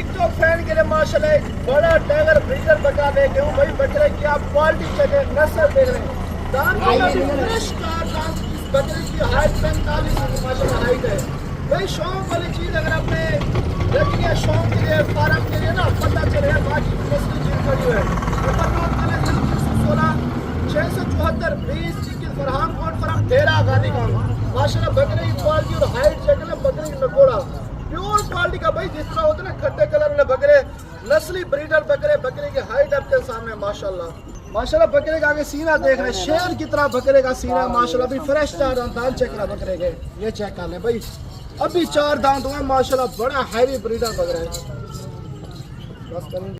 TikTok fan के लिए माशाल्लाह एक बड़ा टाइगर ब्रीडर बकरा लेके हूँ भाई। बकरे की आप क्वालिटी चेक नस्ल देख रहे हैं। दांत फ्रेश दांत बकरे की हाइट 45 इंच माशाल्लाह हाइट है भाई। शौक वाली चीज अगर आपने रखी है शौक के लिए फार्म के लिए ना पता चले बाकी नस्ल चीज खड़ी है। नंबर 674 फरहान कोट फरम डेरा गादी का माशाल्लाह बकरे की क्वालिटी और हाइट चेक है। बकरे की नकोड़ा प्योर क्वालिटी का भाई। जिस तरह होते ना खट्टे कलर वाले बकरे नस्ली ब्रीडर बकरे। बकरे की हाइट आपके सामने माशाल्लाह माशाल्लाह। बकरे का आगे सीना देख रहे हैं शेर की तरह बकरे का सीना माशाल्लाह। अभी फ्रेश दांत चेक करा बकरे के ये चेक कर ले भाई। अभी 4 दांत हुए माशाल्लाह। बड़ा हैवी ब्रीडर बकरा है।